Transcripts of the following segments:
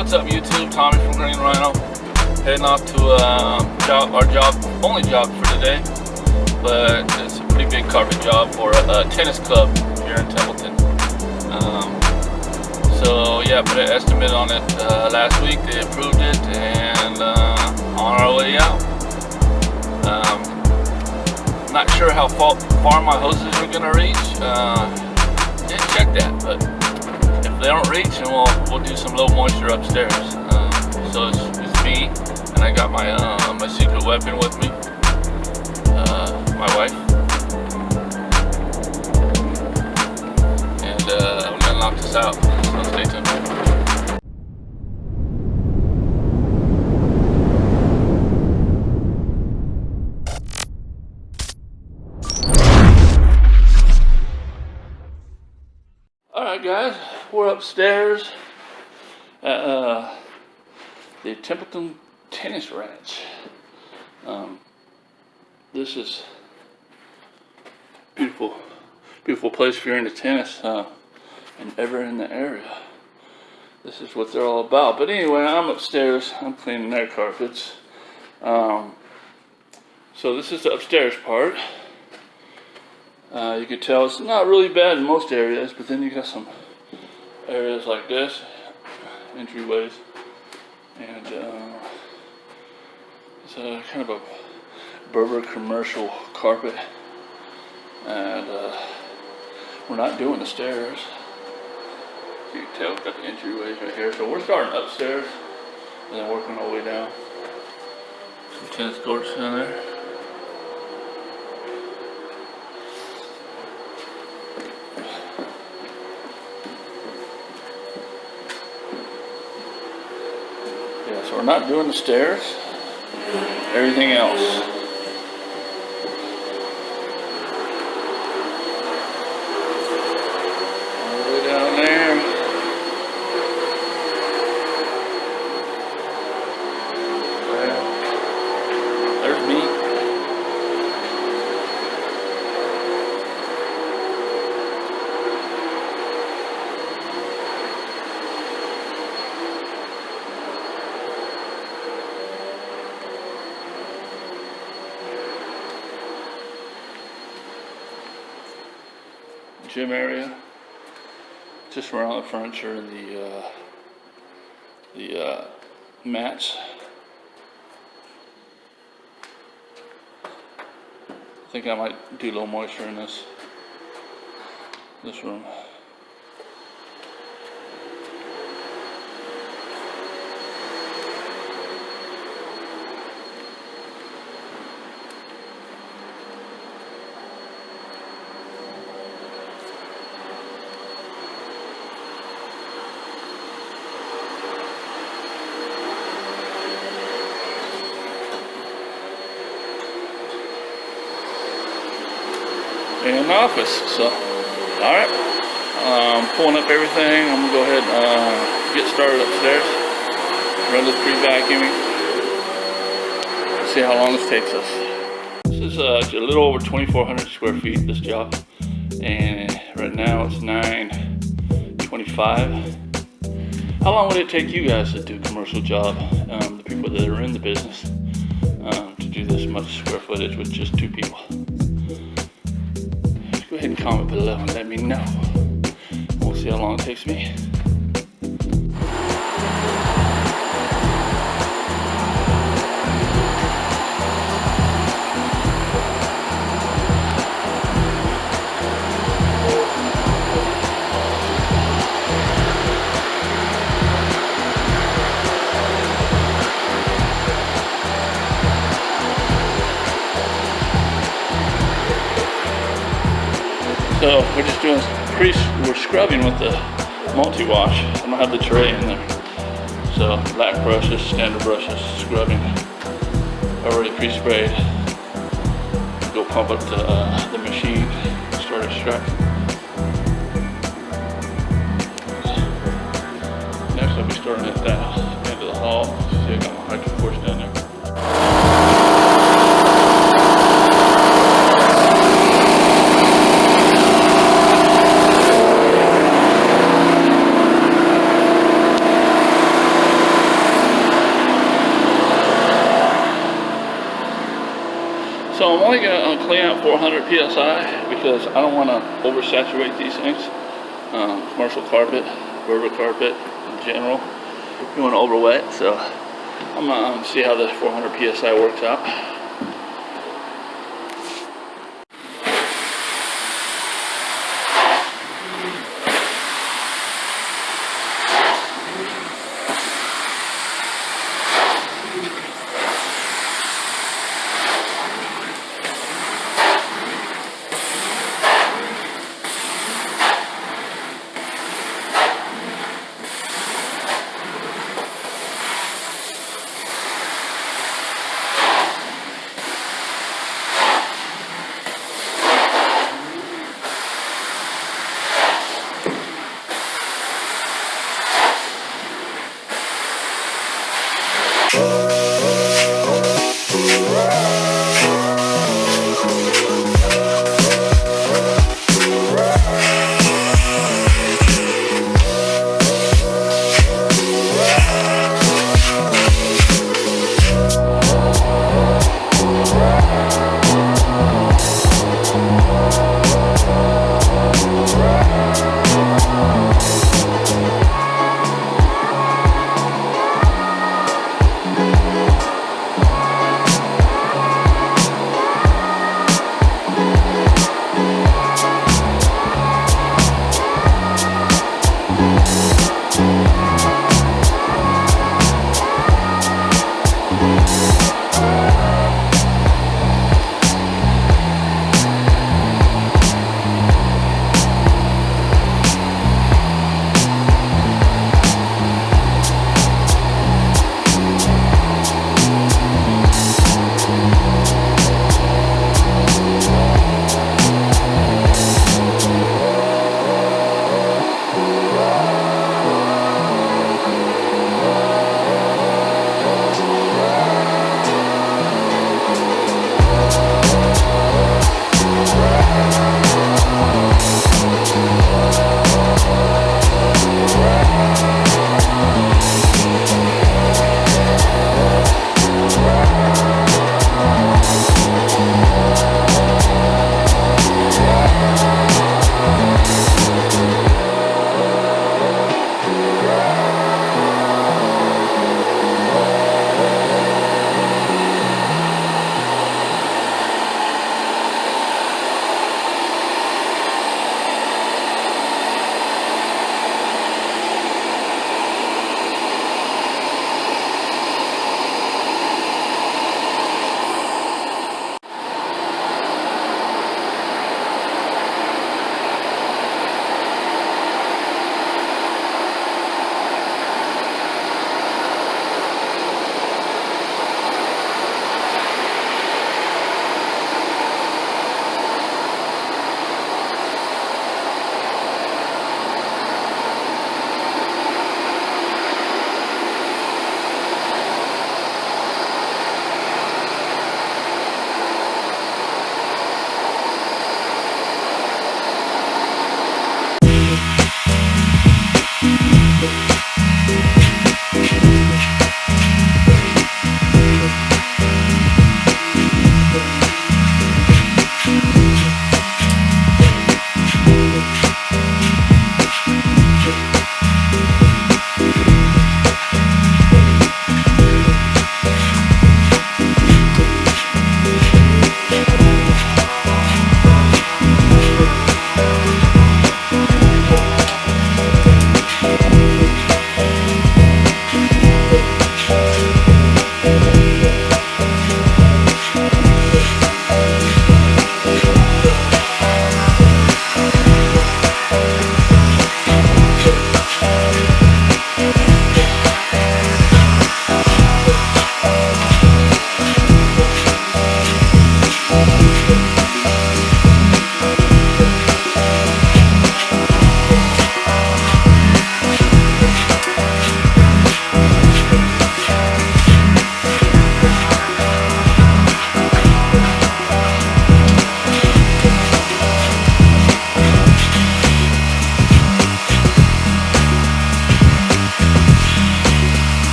What's up, YouTube? Tommy from Green Rhino. Heading off to our only job for today, but it's a pretty big carpet job for a tennis club here in Templeton. So yeah, put an estimate on it last week. They approved it, and on our way out. Not sure how far my hoses are gonna reach. Didn't check that, but if they don't reach, then we'll do some low moisture upstairs. So it's me, and I got my my secret weapon with me, my wife, and I'm gonna knock this out. So stay tuned. Alright guys, we're upstairs at the Templeton Tennis Ranch. This is beautiful place if you're into tennis and ever in the area. This is what they're all about. But anyway, I'm upstairs. I'm cleaning their carpets. So this is the upstairs part. You can tell it's not really bad in most areas, but then you got some areas like this, entryways, and it's a kind of a Berber commercial carpet, and we're not doing the stairs. You can tell we've got the entryways right here, so we're starting upstairs and then working our way down. Some tennis courts down there. So we're not doing the stairs, everything else. All the way down there. There's me. Gym area, just around the furniture and the mats. I think I might do low moisture in this room. In the office. So, alright, pulling up everything. I'm gonna go ahead and get started upstairs, run this pre-vacuuming, see how long this takes us. This is a little over 2,400 square feet, this job, and right now it's 9:25. How long would it take you guys to do a commercial job, the people that are in the business, to do this much square footage with just 2 people? Go ahead and comment below and let me know. We'll see how long it takes me. So we're just doing we're scrubbing with the multi-wash. I don't have the tray in there. So black brushes, standard brushes, scrubbing, already pre-sprayed. Go pump up the machine, start extracting. Next I'll be starting at the end of the hall. See, I got my hydro force down there. I'm only going to clean out 400 psi because I don't want to oversaturate these things. Commercial carpet, Berber carpet in general, you want to overwet. So I'm going to see how the 400 psi works out.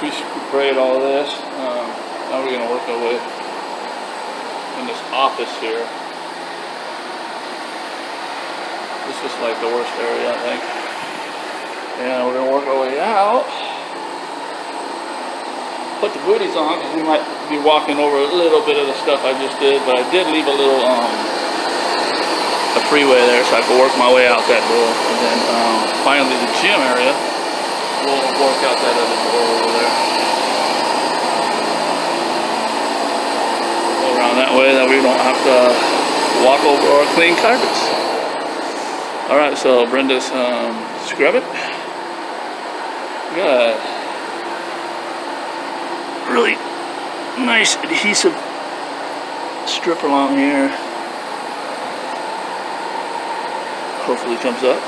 we sprayed all of this. Now we're gonna work our way in this office here. This is like the worst area, I think. And we're gonna work our way out. Put the booties on because we might be walking over a little bit of the stuff I just did, but I did leave a little a freeway there so I could work my way out that door. And then finally the gym area, we'll work out that other door over there. Go around that way that we don't have to walk over our clean carpets. Alright, so Brenda's scrubbing. We got a really nice adhesive strip along here. Hopefully it comes up.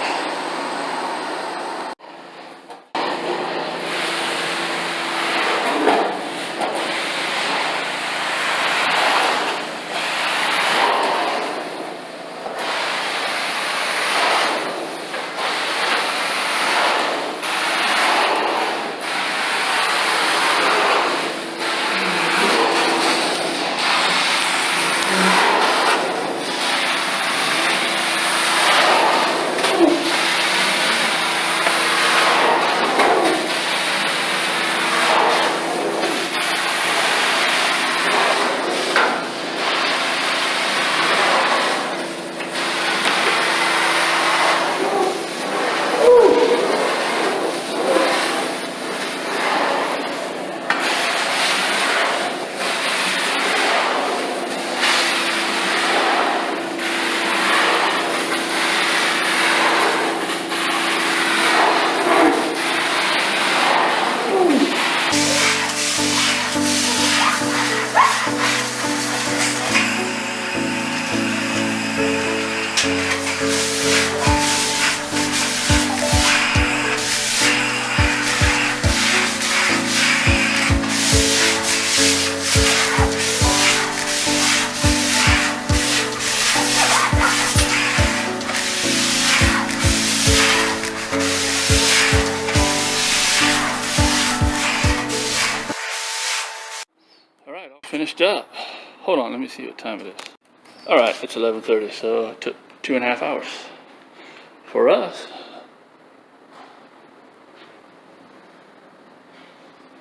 Finished up. Hold on, let me see what time it is. Alright, it's 11:30, so it took 2.5 hours. For us.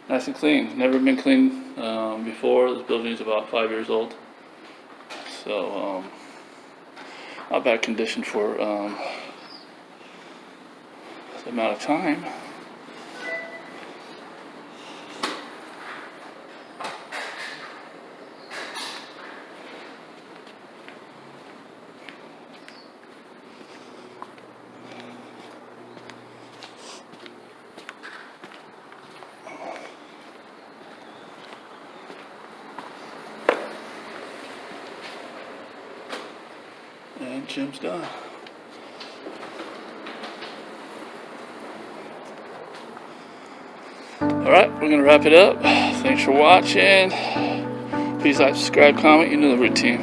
Nice and clean. Never been clean before. This building is about 5 years old. So, not bad condition for the amount of time. And gym's done. Alright, we're going to wrap it up. Thanks for watching. Please like, subscribe, comment. You know the routine.